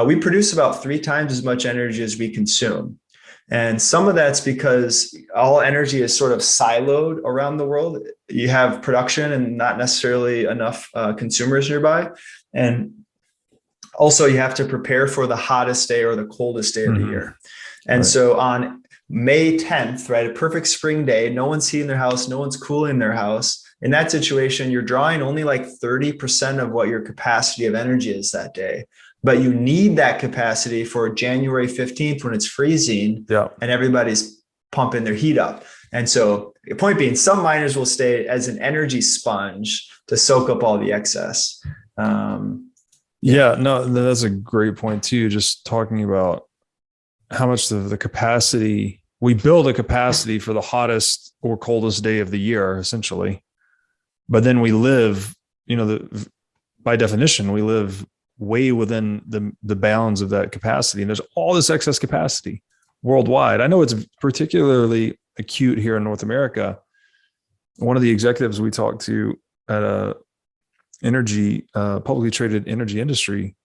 We produce about 3 times as much energy as we consume. And some of that's because all energy is sort of siloed around the world. You have production and not necessarily enough consumers nearby. And also, you have to prepare for the hottest day or the coldest day of the year. And so on May 10th, right, a perfect spring day, no one's heating their house, no one's cooling their house. In that situation, you're drawing only like 30% of what your capacity of energy is that day. But you need that capacity for January 15th when it's freezing and everybody's pumping their heat up. And so the point being, some miners will stay as an energy sponge to soak up all the excess. Yeah, no, that's a great point too. Just talking about how much the capacity, we build a capacity for the hottest or coldest day of the year, essentially. But then we live, by definition, we live way within the bounds of that capacity. And there's all this excess capacity worldwide. I know it's particularly acute here in North America. One of the executives we talked to at a publicly traded energy industry,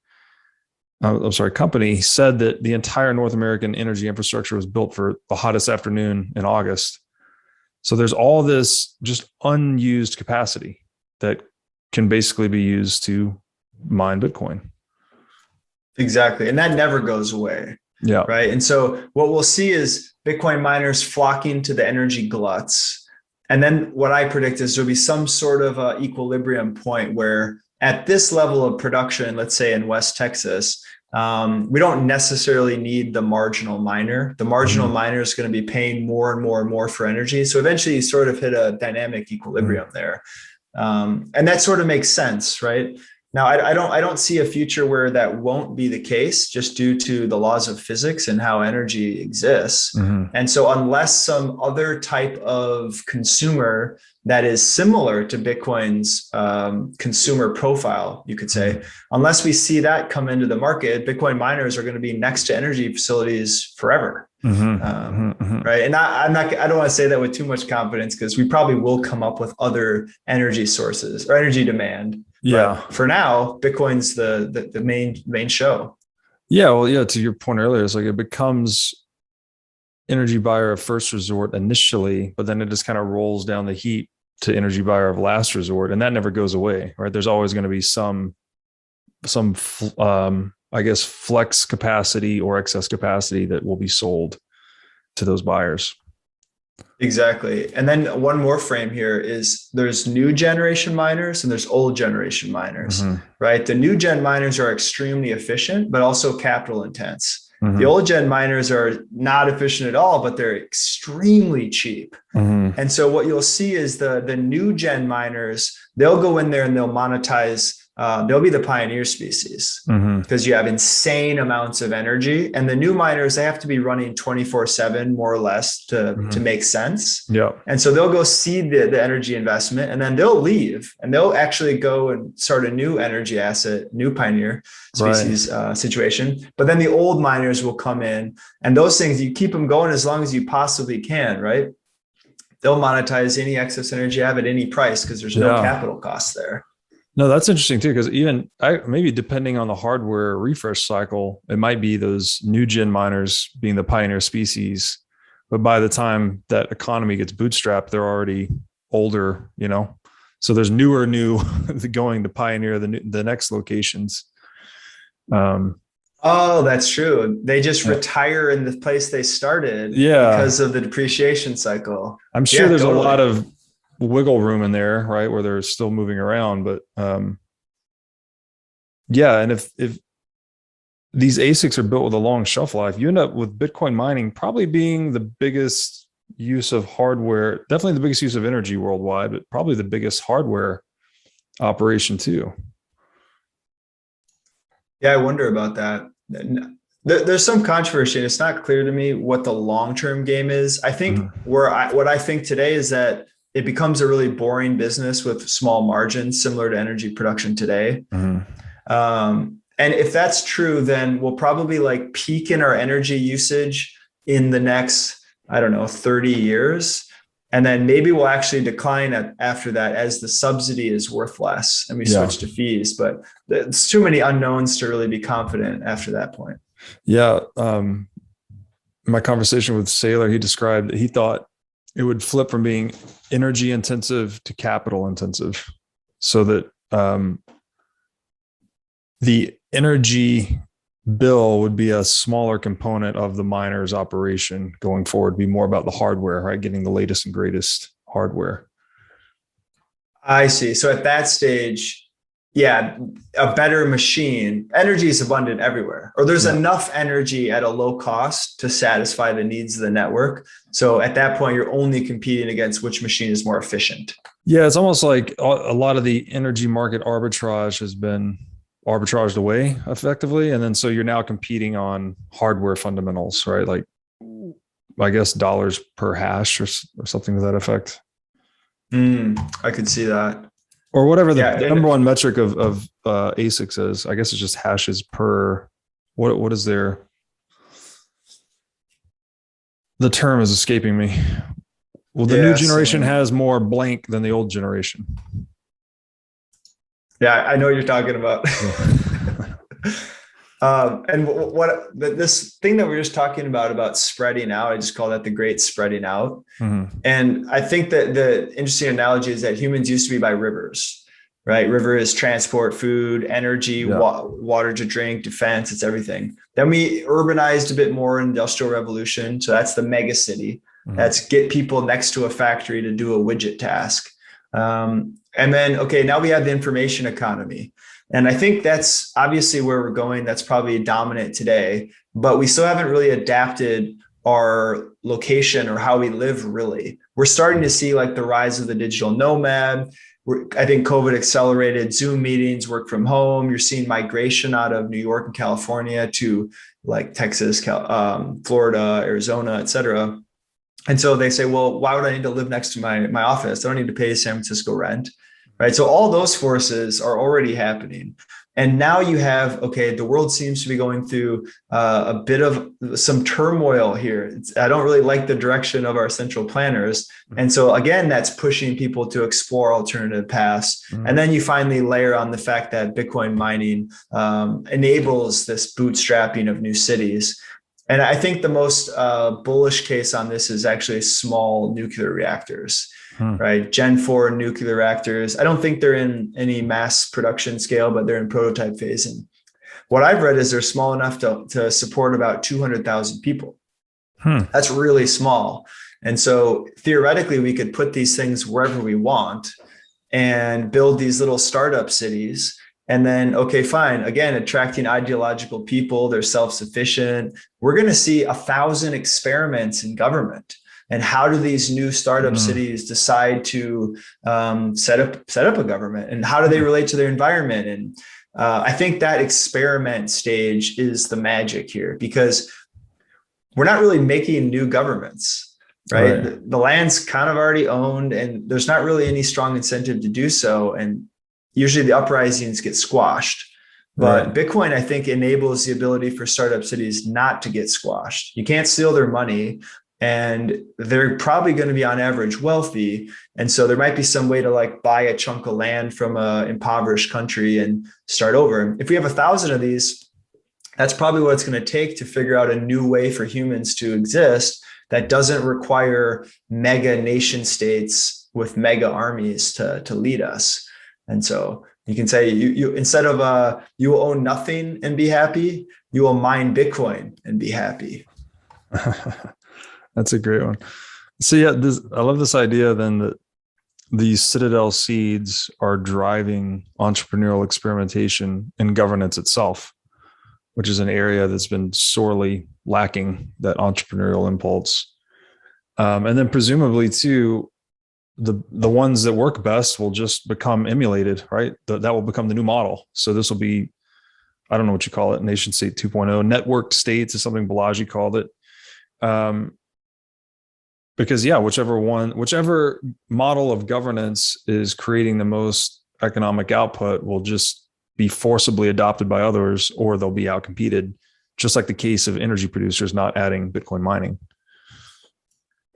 company, said that the entire North American energy infrastructure was built for the hottest afternoon in August. So there's all this just unused capacity that can basically be used to mine Bitcoin. Exactly. And that never goes away. Yeah. Right. And so what we'll see is Bitcoin miners flocking to the energy gluts. And then what I predict is there'll be some sort of equilibrium point where at this level of production, let's say in West Texas, we don't necessarily need the marginal miner. The marginal miner is going to be paying more and more and more for energy. So eventually you sort of hit a dynamic equilibrium there. And that sort of makes sense, right? Now, I don't see a future where that won't be the case just due to the laws of physics and how energy exists. And so unless some other type of consumer that is similar to Bitcoin's consumer profile, you could say, unless we see that come into the market, Bitcoin miners are going to be next to energy facilities forever. Right. And I don't want to say that with too much confidence because we probably will come up with other energy sources or energy demand. Yeah. But for now, Bitcoin's the main show. Yeah. Well, yeah. To your point earlier, it's like it becomes energy buyer of first resort initially, but then it just kind of rolls down the heat to energy buyer of last resort, and that never goes away. Right. There's always going to be some flex capacity or excess capacity that will be sold to those buyers. Exactly. And then one more frame here is there's new generation miners and there's old generation miners, right? The new gen miners are extremely efficient, but also capital intense. The old gen miners are not efficient at all, but they're extremely cheap. And so what you'll see is the new gen miners, they'll go in there and they'll monetize. They'll be the pioneer species because you have insane amounts of energy, and the new miners, they have to be running 24/7 more or less to make sense. Yeah. And so they'll go seed the energy investment, and then they'll leave and they'll actually go and start a new energy asset, new pioneer species situation. But then the old miners will come in, and those things, you keep them going as long as you possibly can, right? They'll monetize any excess energy you have at any price because there's no capital cost there. No, that's interesting too, because even maybe depending on the hardware refresh cycle, it might be those new gen miners being the pioneer species. But by the time that economy gets bootstrapped, they're already older, So there's new going to pioneer the next locations. Oh, that's true. They just retire in the place they started because of the depreciation cycle. I'm sure there's a lot of wiggle room in there, right, where they're still moving around, but and if these ASICs are built with a long shelf life, you end up with Bitcoin mining probably being the biggest use of hardware, definitely the biggest use of energy worldwide, but probably the biggest hardware operation too. Yeah, I wonder about that. There's some controversy, and it's not clear to me what the long-term game is. I think what I think today is that it becomes a really boring business with small margins, similar to energy production today. And if that's true, then we'll probably peak in our energy usage in the next, 30 years. And then maybe we'll actually decline after that as the subsidy is worth less and we switch to fees. But it's too many unknowns to really be confident after that point. Yeah. My conversation with Saylor, he described, he thought it would flip from being energy intensive to capital intensive, so that the energy bill would be a smaller component of the miner's operation going forward, be more about the hardware, right? Getting the latest and greatest hardware. I see. So at that stage, yeah, a better machine, energy is abundant everywhere, or there's enough energy at a low cost to satisfy the needs of the network. So at that point, you're only competing against which machine is more efficient. Yeah, it's almost like a lot of the energy market arbitrage has been arbitraged away effectively. And then so you're now competing on hardware fundamentals, right? Like, I guess dollars per hash or something to that effect. I could see that. Or whatever the number one metric of ASICs is. I guess it's just hashes per, what is their, the term is escaping me. Well, the new generation has more blank than the old generation. Yeah, I know what you're talking about. And this thing that we were just talking about spreading out, I just call that the great spreading out. And I think that the interesting analogy is that humans used to be by rivers, right? River is transport, food, energy, water to drink, defense, it's everything. Then we urbanized a bit more, industrial revolution. So that's the mega city. That's get people next to a factory to do a widget task. And then, okay, now we have the information economy. And I think that's obviously where we're going. That's probably dominant today, but we still haven't really adapted our location or how we live really. We're starting to see like the rise of the digital nomad. I think COVID accelerated Zoom meetings, work from home. You're seeing migration out of New York and California to like Texas, Florida, Arizona, et cetera. And so they say, well, why would I need to live next to my office? I don't need to pay San Francisco rent, right? So all those forces are already happening. And now you have, okay, the world seems to be going through a bit of some turmoil here. I don't really like the direction of our central planners. And so again, that's pushing people to explore alternative paths. And then you finally layer on the fact that Bitcoin mining enables this bootstrapping of new cities. And I think the most bullish case on this is actually small nuclear reactors, right? Gen 4 nuclear reactors. I don't think they're in any mass production scale, but they're in prototype phase. And what I've read is they're small enough to support about 200,000 people. That's really small. And so theoretically, we could put these things wherever we want and build these little startup cities. And then, okay, fine. Again, attracting ideological people, they're self-sufficient. We're going to see 1,000 experiments in government. And how do these new startup cities decide to set up a government? And how do they relate to their environment? And I think that experiment stage is the magic here, because we're not really making new governments, right? The land's kind of already owned, and there's not really any strong incentive to do so. And usually the uprisings get squashed. But Bitcoin, I think, enables the ability for startup cities not to get squashed. You can't steal their money, and they're probably going to be on average wealthy. And so there might be some way to like buy a chunk of land from an impoverished country and start over. If we have 1,000 of these, that's probably what it's going to take to figure out a new way for humans to exist that doesn't require mega nation states with mega armies to lead us. And so you can say you instead of you will own nothing and be happy, you will mine Bitcoin and be happy. That's a great one. So yeah, I love this idea then that these Citadel seeds are driving entrepreneurial experimentation in governance itself, which is an area that's been sorely lacking that entrepreneurial impulse. And then presumably too, the ones that work best will just become emulated, right? That will become the new model. So this will be, I don't know what you call it, nation state 2.0, networked states is something Balaji called it. Because yeah, whichever model of governance is creating the most economic output will just be forcibly adopted by others, or they'll be outcompeted, just like the case of energy producers not adding Bitcoin mining.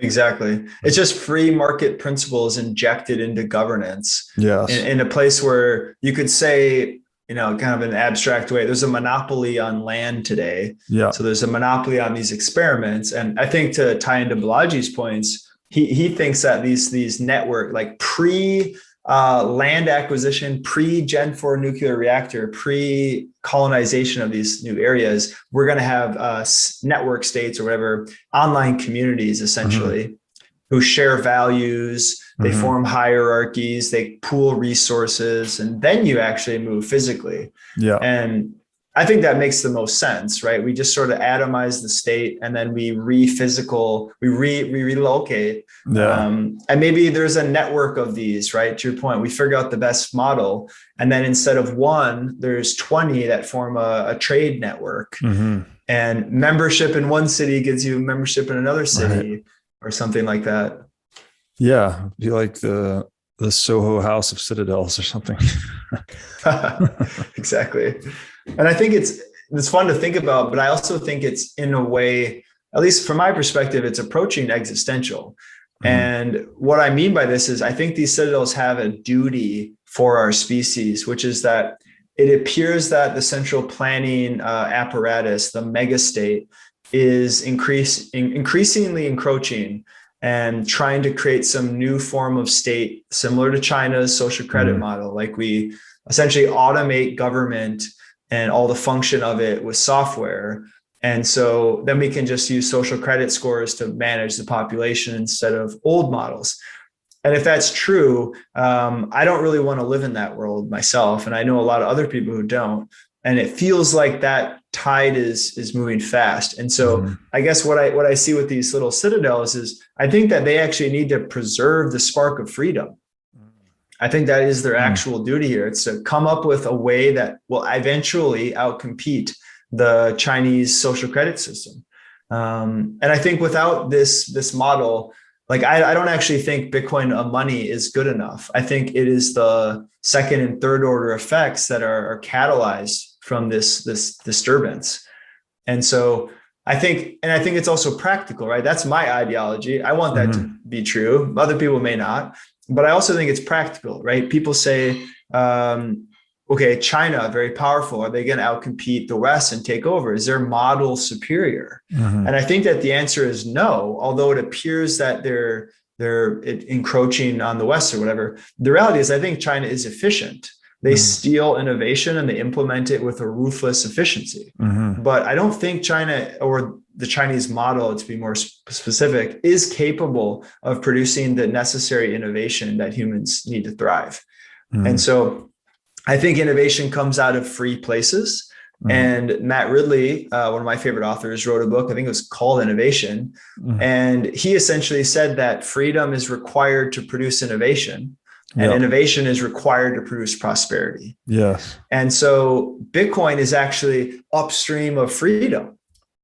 Exactly. It's just free market principles injected into governance Yes. in a place where you could say, kind of an abstract way, there's a monopoly on land today. Yeah. So there's a monopoly on these experiments. And I think to tie into Balaji's points, he thinks that these network, like pre land acquisition, pre Gen 4 nuclear reactor, pre colonization of these new areas, we're going to have network states or whatever, online communities essentially, who share values, they form hierarchies, they pool resources, and then you actually move physically. Yeah. And I think that makes the most sense, right? We just sort of atomize the state and then we relocate. Yeah. And maybe there's a network of these, right? To your point, we figure out the best model. And then instead of one, there's 20 that form a trade network. And membership in one city gives you membership in another city, or something like that. Yeah. Be like the Soho House of Citadels or something. Exactly. And I think it's fun to think about, but I also think it's, in a way, at least from my perspective, it's approaching existential. And what I mean by this is I think these citadels have a duty for our species, which is that it appears that the central planning apparatus, the mega state, is increasingly encroaching and trying to create some new form of state similar to China's social credit model. Like, we essentially automate government and all the function of it with software. And so then we can just use social credit scores to manage the population instead of old models. And if that's true, I don't really want to live in that world myself. And I know a lot of other people who don't. And it feels like that tide is moving fast. And so I guess what I see with these little citadels is I think that they actually need to preserve the spark of freedom. I think that is their actual duty here. It's to come up with a way that will eventually outcompete the Chinese social credit system. And I think without this model, like, I don't actually think Bitcoin money is good enough. I think it is the second and third order effects that are catalyzed from this disturbance. And so I think it's also practical, right? That's my ideology. I want that to be true. Other people may not, but I also think it's practical, right? People say, okay, China, very powerful. Are they going to outcompete the West and take over? Is their model superior? And I think that the answer is no, although it appears that they're encroaching on the West or whatever. The reality is, I think China is efficient. They steal innovation and they implement it with a ruthless efficiency. But I don't think China, or the Chinese model, to be more specific, is capable of producing the necessary innovation that humans need to thrive. And so I think innovation comes out of free places. And Matt Ridley, one of my favorite authors, wrote a book, I think it was called Innovation. And he essentially said that freedom is required to produce innovation. And innovation is required to produce prosperity. Yes. And so Bitcoin is actually upstream of freedom.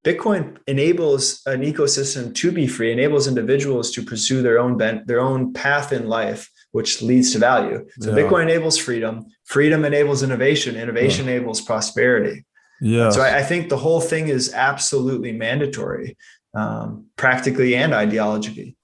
Bitcoin enables an ecosystem to be free, enables individuals to pursue their own path in life, which leads to value. So Bitcoin enables freedom. Freedom enables innovation. Innovation enables prosperity. Yeah. So I think the whole thing is absolutely mandatory, practically and ideologically.